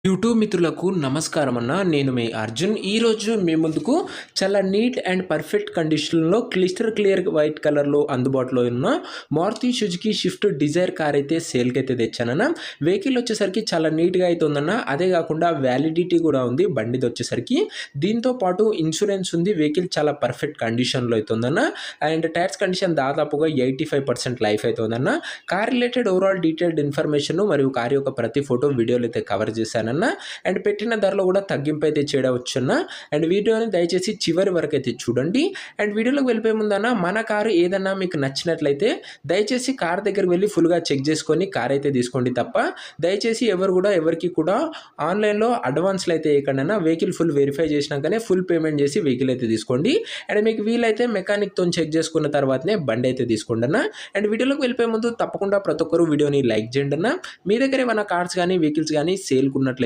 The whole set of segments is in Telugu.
యూట్యూబ్ మిత్రులకు నమస్కారం అన్న. నేను మీ అర్జున్. ఈరోజు మీ ముందుకు చాలా నీట్ అండ్ పర్ఫెక్ట్ కండిషన్లో క్లియర్ వైట్ కలర్లో అందుబాటులో ఉన్న Maruti Suzuki Swift Dzire car అయితే సేల్కి అయితే తెచ్చానన్న. వెహికల్ వచ్చేసరికి చాలా నీట్గా అయితే ఉందన్న. అదే కాకుండా వ్యాలిడిటీ కూడా ఉంది బండిది వచ్చేసరికి. దీంతో పాటు ఇన్సూరెన్స్ ఉంది. వెహికల్ చాలా పర్ఫెక్ట్ కండిషన్లో అయితే ఉందన్న. అండ్ టైర్స్ కండిషన్ దాదాపుగా 85% లైఫ్ అయితే ఉందన్న. Car related overall detailed information మరియు కార్ యొక్క ప్రతి ఫోటో వీడియోలు అయితే కవర్ చేశాను. అండ్ పెట్టిన ధరలో కూడా తగ్గింపు అయితే చేయవచ్చున్న. అండ్ వీడియోని దయచేసి చివరి వరకు అయితే చూడండి. అండ్ వీడియోలోకి వెళ్ళిపోయే ముందన్న మన కారు ఏదన్నా మీకు నచ్చినట్లయితే దయచేసి కార్ దగ్గరికి వెళ్ళి ఫుల్గా చెక్ చేసుకొని కార్ అయితే తీసుకోండి తప్ప దయచేసి ఎవరికి కూడా ఆన్లైన్లో అడ్వాన్స్లు అయితే వేయకుండా వెహికల్ ఫుల్ వెరిఫై చేసినాకనే ఫుల్ పేమెంట్ చేసి వెహికల్ అయితే తీసుకోండి. అండ్ మీకు వీలైతే మెకానిక్తో చెక్ చేసుకున్న తర్వాతనే బండి అయితే తీసుకోండి అన్న. అండ్ వీడియోలోకి వెళ్ళిపోయే ముందు తప్పకుండా ప్రతి ఒక్కరు వీడియోని లైక్ చేయండి అన్న. మీ దగ్గర ఏమైనా కార్స్ కానీ వెహికల్స్ కానీ సేల్కున్నట్లయితే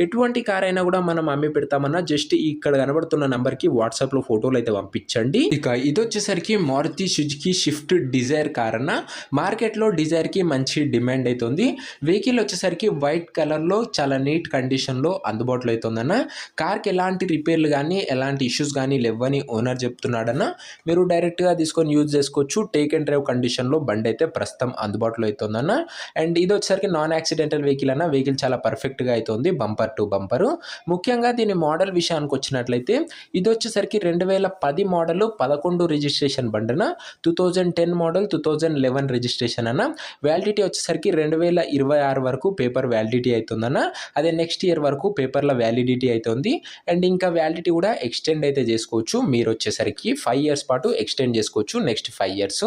ఎటువంటి కార్ అయినా కూడా మనం అమ్మి పెడతామన్నా జస్ట్ ఇక్కడ కనబడుతున్న నంబర్కి వాట్సాప్లో ఫోటోలు అయితే పంపించండి. ఇక ఇది వచ్చేసరికి Maruti Suzuki Swift Dzire car అన్న. మార్కెట్లో డిజైర్కి మంచి డిమాండ్ అవుతుంది. వెహికల్ వచ్చేసరికి వైట్ కలర్లో చాలా నీట్ కండిషన్లో అందుబాటులో అవుతుందన్న. కార్కి ఎలాంటి రిపేర్లు కానీ ఎలాంటి ఇష్యూస్ కానీ లేవని ఓనర్ చెప్తున్నాడన్న. మీరు డైరెక్ట్గా తీసుకొని యూజ్ చేసుకోవచ్చు. టేక్ అండ్ డ్రైవ్ కండిషన్లో బండి అయితే ప్రస్తుతం అందుబాటులో అవుతుందన్న. అండ్ ఇది వచ్చేసరికి నాన్ యాక్సిడెంటల్ వెహికల్ అన్న. వెహికల్ చాలా పర్ఫెక్ట్గా అవుతుంది బంపర్ టు బంపరు. ముఖ్యంగా దీని మోడల్ విషయానికి వచ్చినట్లయితే ఇది వచ్చేసరికి 2010 మోడల్ 11 రిజిస్ట్రేషన్ బండిన. 2010 మోడల్ 2011 రిజిస్ట్రేషన్ అన్న. వ్యాలిడిటీ వచ్చేసరికి 2026 వరకు పేపర్ వ్యాలిడిటీ అవుతుందన్న. అదే నెక్స్ట్ ఇయర్ వరకు పేపర్ల వ్యాలిడిటీ అవుతుంది. అండ్ ఇంకా వ్యాలిడిటీ కూడా ఎక్స్టెండ్ అయితే చేసుకోవచ్చు. మీరు వచ్చేసరికి 5 ఇయర్స్ పాటు ఎక్స్టెండ్ చేసుకోవచ్చు నెక్స్ట్ 5 ఇయర్స్.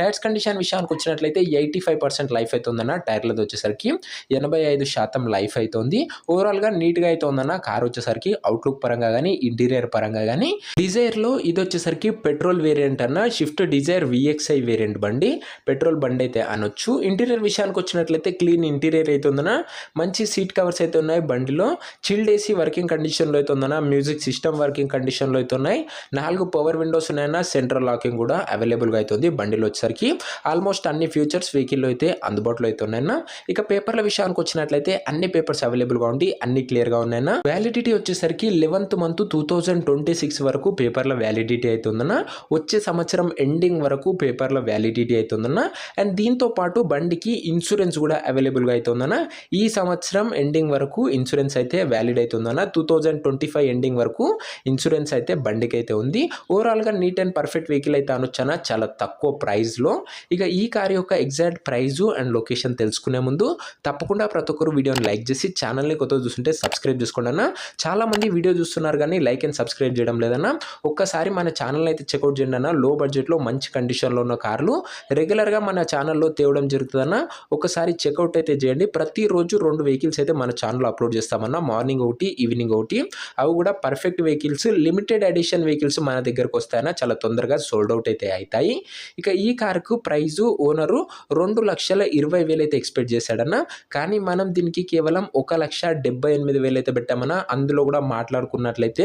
టైర్స్ కండిషన్ విషయానికి వచ్చినట్లయితే 85% లైఫ్ అవుతుందన్న. టైర్లది వచ్చేసరికి 85% లైఫ్ అవుతుంది. ఓవరాల్గా నీట్గా అయితే ఉందన్న. కార్ వచ్చేసరికి అవుట్లుక్ పరంగా కానీ ఇంటీరియర్ పరంగా కానీ. డిజైర్లో ఇది వచ్చేసరికి పెట్రోల్ వేరియంట్ అన్న. షిఫ్ట్ డిజైర్ VXI వేరియంట్ బండి. పెట్రోల్ బండి అయితే అనొచ్చు. ఇంటీరియర్ విషయానికి వచ్చినట్లయితే క్లీన్ ఇంటీరియర్ అయితే ఉందన్న. మంచి సీట్ కవర్స్ అయితే ఉన్నాయి బండిలో. చిల్డ్ ఏసీ వర్కింగ్ కండిషన్లో అయితే ఉందన్న. మ్యూజిక్ సిస్టమ్ వర్కింగ్ కండిషన్లో అయితే ఉన్నాయి. 4 పవర్ విండోస్ ఉన్నాయన్న. సెంట్రల్ లాకింగ్ కూడా అవైలబుల్గా అవుతుంది బండిలో వచ్చేసరికి. ఆల్మోస్ట్ అన్ని ఫ్యూచర్స్ వెహికల్లో అయితే అందుబాటులో అయితే ఉన్నాయన్న. ఇక పేపర్ల విషయానికి వచ్చినట్లయితే అన్ని పేపర్స్ అవైలబుల్గా ఉండి అన్ని క్లియర్గా ఉన్నాయన్న. వ్యాలిడిటీ వచ్చేసరికి 11th మంత్ 2026 వరకు పేపర్ల వ్యాలిడిటీ అవుతుందన్న. వచ్చే సంవత్సరం ఎండింగ్ వరకు పేపర్ల వ్యాలిడిటీ అవుతుందన్న. అండ్ దీంతో పాటు బండికి ఇన్సూరెన్స్ కూడా అవైలబుల్గా అవుతుందన్న. ఈ సంవత్సరం ఎండింగ్ వరకు ఇన్సూరెన్స్ అయితే వ్యాలిడ్ అవుతుందన్న. 2025 ఎండింగ్ వరకు ఇన్సూరెన్స్ అయితే బండికి అయితే ఉంది. ఓవరాల్గా నీట్ అండ్ పర్ఫెక్ట్ వెహికల్ అయితే అనొచ్చన చాలా తక్కువ ప్రైస్లో. ఇక ఈ కార్ యొక్క ఎగ్జాక్ట్ ప్రైజు అండ్ లొకేషన్ తెలుసుకునే ముందు తప్పకుండా ప్రతి ఒక్కరు వీడియోని లైక్ చేసి ఛానల్ని కొత్తగా చూస్తుంటే సబ్స్క్రైబ్ చేసుకోండి అన్న. చాలామంది వీడియో చూస్తున్నారు కానీ లైక్ అండ్ సబ్స్క్రైబ్ చేయడం లేదన్న. ఒక్కసారి మన ఛానల్ అయితే చెక్అవుట్ చేయండి అన్న. లో బడ్జెట్లో మంచి కండిషన్లో ఉన్న కార్లు రెగ్యులర్గా మన ఛానల్లో తేవడం జరుగుతుందన్న. ఒకసారి చెక్అవుట్ అయితే చేయండి. ప్రతిరోజు 2 వెహికల్స్ అయితే మన ఛానల్లో అప్లోడ్ చేస్తామన్న. మార్నింగ్ ఒకటి, ఈవినింగ్ ఒకటి. అవి కూడా perfect vehicles, limited edition vehicles మన దగ్గరకు వస్తాయన్న. చాలా తొందరగా సోల్డ్ అవుట్ అయితే అవుతాయి. ఇక ఈ కార్కు ప్రైజు ఓనరు 2,20,000 అయితే ఎక్స్పెక్ట్ చేశాడన్న. కానీ మనం దీనికి కేవలం 1,78,000 అయితే పెట్టామన్నా. అందులో కూడా మాట్లాడుకున్నట్లయితే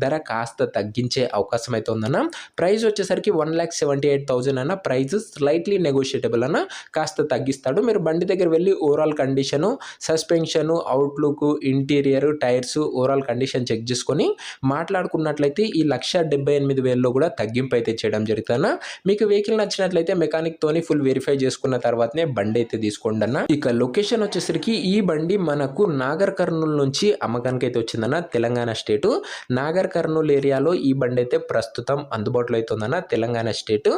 ధర కాస్త తగ్గించే అవకాశం అయితే ఉందన్న. ప్రైస్ వచ్చేసరికి 1,78,000 అన్న. ప్రైస్ స్లైట్లీ నెగోషియేటబుల్ అన్న. కాస్త తగ్గిస్తాడు. మీరు బండి దగ్గర వెళ్ళి overall condition, suspension, outlook, interior, tyres overall condition check చేసుకొని మాట్లాడుకున్నట్లయితే ఈ 1,78,000లో కూడా తగ్గింపు అయితే చేయడం జరుగుతుందన్న. మీకు వెహికల్ నచ్చినట్లయితే మెకానిక్ తోని ఫుల్ వెరిఫై చేసుకున్న తర్వాతనే బండి అయితే తీసుకోండి అన్న. ఇక లొకేషన్ వచ్చేసరికి ఈ బండి మనకు నాగర్ కర్నూలు నుంచి అమ్మకానికి అయితే వచ్చిందన్న. తెలంగాణ స్టేటు నాగర్ కర్నూలు ఏరియాలో ఈ బండి అయితే ప్రస్తుతం అందుబాటులో అవుతుందన్న. తెలంగాణ స్టేట్.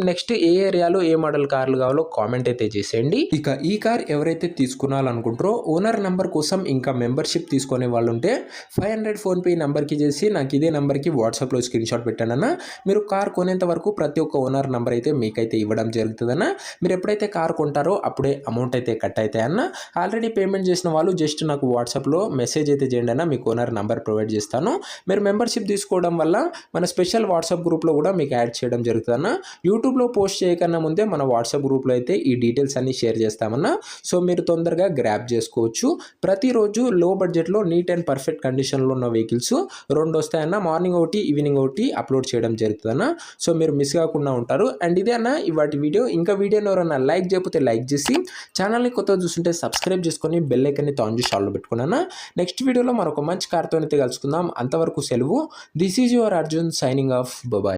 నెక్స్ట్ ఏ ఏరియాలో ఏ మోడల్ కార్లు కావాలో కామెంట్ అయితే చేసేయండి. ఇక ఈ కార్ ఎవరైతే తీసుకున్నారనుకుంటారో ఓనర్ నంబర్ కోసం ఇంకా మెంబర్షిప్ తీసుకునే వాళ్ళు ఉంటే 500 ఫోన్పే నంబర్కి చేసి నాకు ఇదే నంబర్కి వాట్సాప్లో స్క్రీన్ షాట్ పెట్టానన్న. మీరు కార్ కొనేంత వరకు ప్రతి ఒక్క ఓనర్ నంబర్ అయితే మీకైతే ఇవ్వడం జరుగుతుందన్న. మీరు ఎప్పుడైతే కార్ కొంటారో అప్పుడే అమౌంట్ అయితే కట్ అవుతాయన్న. ఆల్రెడీ పేమెంట్ చేసిన వాళ్ళు జస్ట్ నాకు వాట్సాప్లో మెసేజ్ అయితే చేయండి అన్న. మీకు ఓనర్ నంబర్ ప్రొవైడ్ చేస్తాను. మీరు మెంబర్షిప్ తీసుకోవడం వల్ల మన స్పెషల్ వాట్సాప్ గ్రూప్లో కూడా మీకు యాడ్ చేయడం జరుగుతుందన్న. యూట్యూబ్లో పోస్ట్ చేయకన్నా ముందే మన వాట్సాప్ గ్రూప్లో అయితే ఈ డీటెయిల్స్ అన్ని షేర్ చేస్తామన్నా. సో మీరు తొందరగా గ్రాప్ చేసుకోవచ్చు. ప్రతిరోజు లో బడ్జెట్లో నీట్ అండ్ పర్ఫెక్ట్ కండిషన్లో ఉన్న వెహికల్స్ 2 వస్తాయన్న. మార్నింగ్ ఒకటి, ఈవినింగ్ ఒకటి అప్లోడ్ చేయడం జరుగుతుందన్న. సో మీరు మిస్ కాకుండా ఉంటారు. అండ్ ఇదే అన్న ఇవాటి వీడియో. ఇంకా వీడియోని ఎవరన్నా లైక్ చేయకపోతే లైక్ చేసి ఛానల్ని కొత్తగా చూస్తుంటే సబ్స్క్రైబ్ చేసుకొని బెల్ ఐకాన్ని ఆన్ చేసి ఇన్స్టాల్లో పెట్టుకున్నాను. నెక్స్ట్ వీడియోలో మరొక మంచి కార్తో అయితే కలుసుకుందాం. అంతవరకు సెలవు. This is your Arjun signing off. Bye.